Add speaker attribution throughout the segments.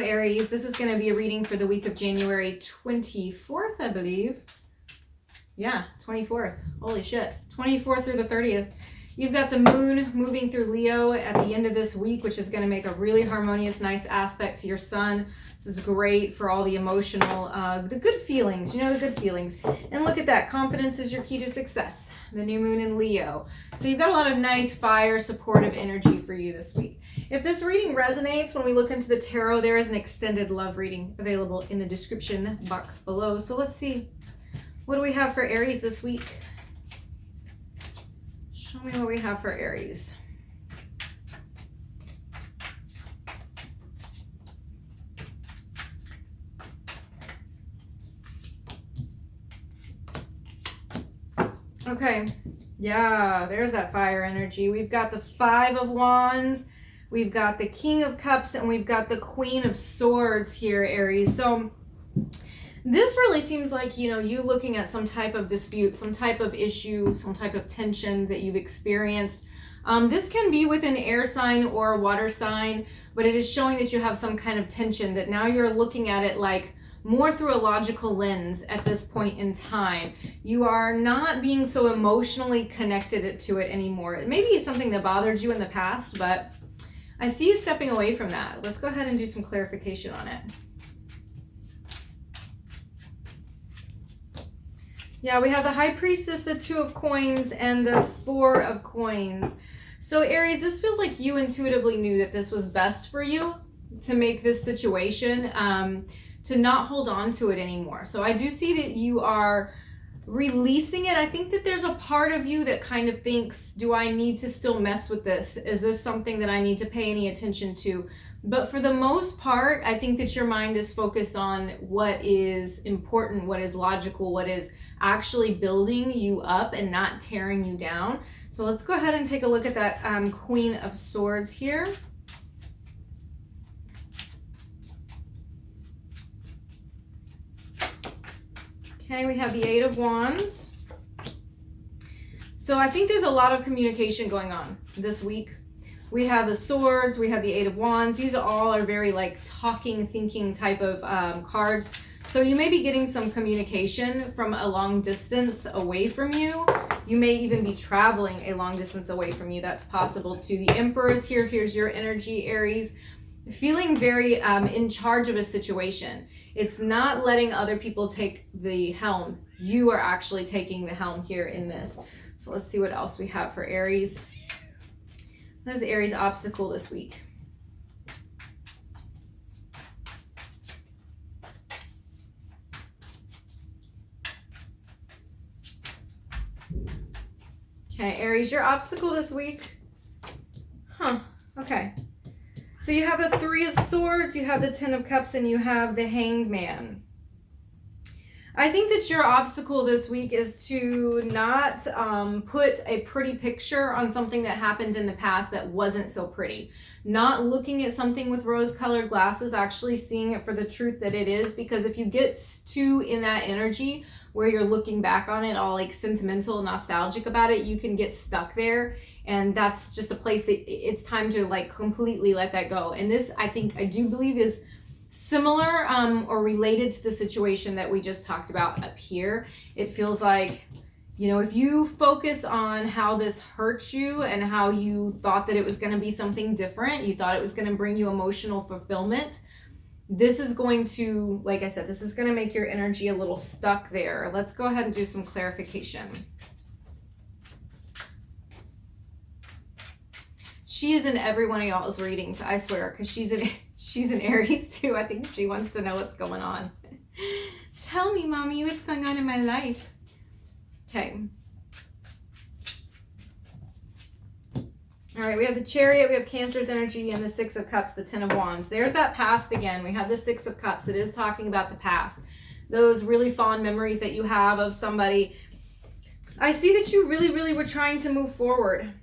Speaker 1: Aries. This is going to be a reading for the week of January 24th, I believe. Yeah, 24th. Holy shit. 24th through the 30th. You've got the moon moving through Leo at the end of this week, which is going to make a really harmonious, nice aspect to your sun. This is great for all the emotional, the good feelings, you know, the good feelings. And look at that. Confidence is your key to success. The new moon in Leo. So you've got a lot of nice fire, supportive energy for you this week. If this reading resonates, when we look into the tarot, there is an extended love reading available in the description box below. So let's see. What do we have for Aries this week? Show me what we have for Aries. Okay, yeah, there's that fire energy. We've got the Five of Wands, we've got the King of Cups, and we've got the Queen of Swords here, Aries. So this really seems like, you know, you looking at some type of dispute, some type of issue, some type of tension that you've experienced. This can be with an air sign or a water sign, but it is showing that you have some kind of tension, that now you're looking at it like more through a logical lens at this point in time. You are not being so emotionally connected to it anymore. It may be something that bothered you in the past, but I see you stepping away from that. Let's go ahead and do some clarification on it. Yeah, we have the High Priestess, the Two of Coins, and the Four of Coins. So Aries, this feels like you intuitively knew that this was best for you to make this situation, to not hold on to it anymore. So I do see that you are releasing it. I think that there's a part of you that kind of thinks, do I need to still mess with this? Is this something that I need to pay any attention to? But for the most part, I think that your mind is focused on what is important, what is logical, what is actually building you up and not tearing you down. So let's go ahead and take a look at that Queen of Swords here. Okay, we have the Eight of Wands. So I think there's a lot of communication going on this week. We have the Swords, we have the Eight of Wands. These all are very like talking, thinking type of cards. So you may be getting some communication from a long distance away from you. You may even be traveling a long distance away from you. That's possible too. The Emperor is here. Here's your energy, Aries. Feeling very in charge of a situation. It's not letting other people take the helm. You are actually taking the helm here in this. So let's see what else we have for Aries. What is the Aries obstacle this week? Okay, Aries, your obstacle this week. Okay. So you have the Three of Swords, you have the Ten of Cups, and you have the Hanged Man. I think that your obstacle this week is to not put a pretty picture on something that happened in the past that wasn't so pretty. Not looking at something with rose-colored glasses, actually seeing it for the truth that it is. Because if you get too in that energy where you're looking back on it all like sentimental, nostalgic about it, you can get stuck there. And that's just a place that it's time to like completely let that go. And this, I do believe is similar or related to the situation that we just talked about up here. It feels like, you know, if you focus on how this hurts you and how you thought that it was going to be something different, you thought it was going to bring you emotional fulfillment, this is going to, like I said, this is going to make your energy a little stuck there. Let's go ahead and do some clarification. She is in every one of y'all's readings, I swear, because she's an Aries too. I think she wants to know what's going on. Tell me, mommy, what's going on in my life? Okay. All right, we have the Chariot, we have Cancer's energy, and the Six of Cups, the Ten of Wands. There's that past again. We have the Six of Cups. It is talking about the past. Those really fond memories that you have of somebody. I see that you really, really were trying to move forward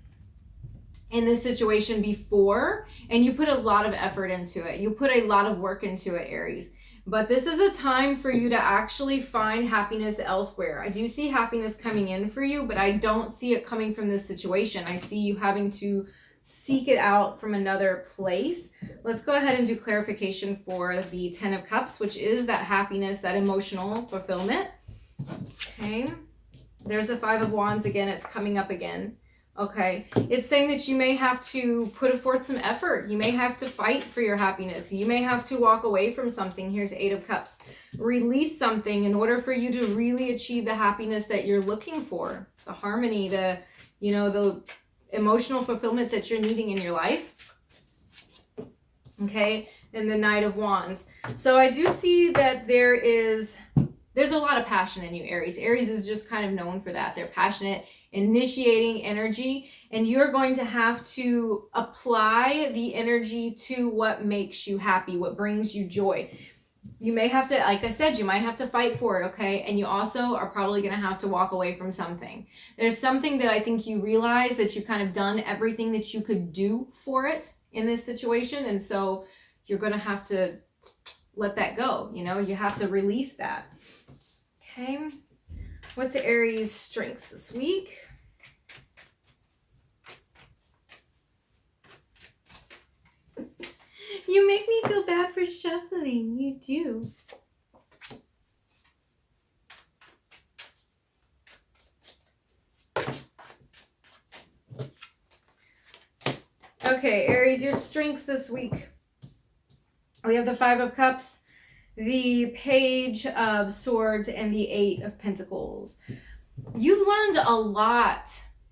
Speaker 1: in this situation before, and you put a lot of effort into it. You put a lot of work into it, Aries. But this is a time for you to actually find happiness elsewhere. I do see happiness coming in for you, but I don't see it coming from this situation. I see you having to seek it out from another place. Let's go ahead and do clarification for the 10 of Cups, which is that happiness, that emotional fulfillment. Okay. There's the 5 of Wands again. It's coming up again. Okay. It's saying that you may have to put forth some effort. You may have to fight for your happiness. You may have to walk away from something. Here's 8 of Cups. Release something in order for you to really achieve the happiness that you're looking for. The harmony, the emotional fulfillment that you're needing in your life. Okay. And the Knight of Wands. So I do see that there's a lot of passion in you, Aries. Aries is just kind of known for that. They're passionate, initiating energy, and you're going to have to apply the energy to what makes you happy, what brings you joy. You may have to, like I said, you might have to fight for it, okay? And you also are probably going to have to walk away from something. There's something that I think you realize that you've kind of done everything that you could do for it in this situation, and so you're going to have to let that go. You know, you have to release that. Okay, what's Aries' strengths this week? You make me feel bad for shuffling. You do. Okay, Aries, your strengths this week. We have the 5 of Cups, the Page of Swords, and the 8 of Pentacles. You've learned a lot.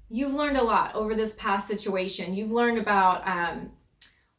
Speaker 1: You've learned a lot over this past situation. You've learned about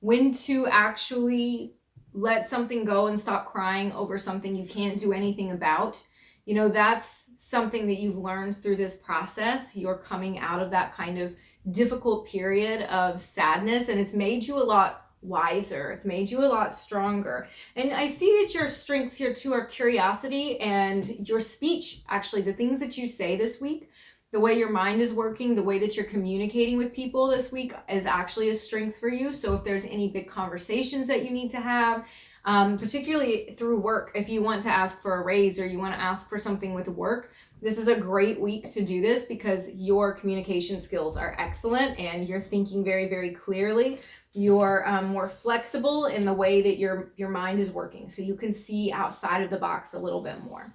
Speaker 1: when to actually let something go and stop crying over something you can't do anything about. You know, that's something that you've learned through this process. You're coming out of that kind of difficult period of sadness, and it's made you a lot wiser. It's made you a lot stronger. And I see that your strengths here too are curiosity and your speech. Actually, the things that you say this week, the way your mind is working, the way that you're communicating with people this week is actually a strength for you. So if there's any big conversations that you need to have, particularly through work, if you want to ask for a raise or you want to ask for something with work, this is a great week to do this because your communication skills are excellent and you're thinking very, very clearly. You're more flexible in the way that your mind is working, so you can see outside of the box a little bit more.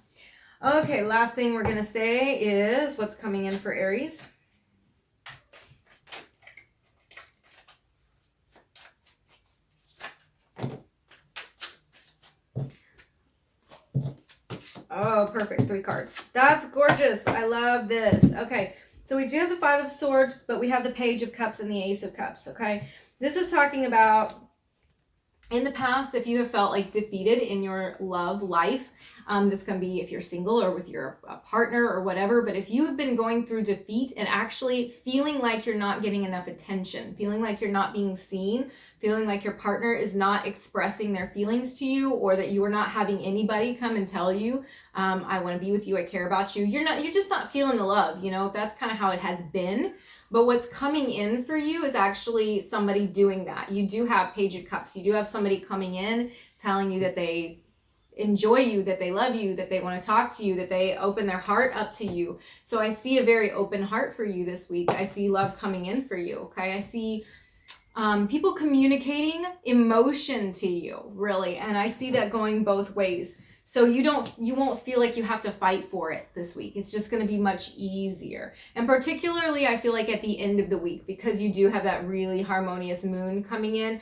Speaker 1: Okay, last thing we're going to say is what's coming in for Aries. Oh, perfect. 3 cards. That's gorgeous. I love this. Okay, so we do have the 5 of Swords, but we have the Page of Cups and the Ace of Cups, okay? This is talking about in the past, if you have felt like defeated in your love life, this can be if you're single or with your partner or whatever, but if you have been going through defeat and actually feeling like you're not getting enough attention, feeling like you're not being seen, feeling like your partner is not expressing their feelings to you, or that you are not having anybody come and tell you, I want to be with you, I care about you, you're just not feeling the love, you know, that's kind of how it has been. But what's coming in for you is actually somebody doing that. You do have Page of Cups. You do have somebody coming in telling you that they enjoy you, that they love you, that they want to talk to you, that they open their heart up to you. So I see a very open heart for you this week. I see love coming in for you, okay? I see people communicating emotion to you, really. And I see that going both ways. So you won't feel like you have to fight for it this week. It's just going to be much easier. And particularly, I feel like at the end of the week, because you do have that really harmonious moon coming in,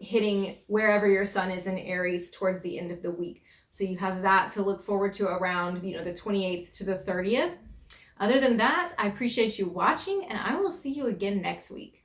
Speaker 1: hitting wherever your sun is in Aries towards the end of the week. So you have that to look forward to around, the 28th to the 30th. Other than that, I appreciate you watching, and I will see you again next week.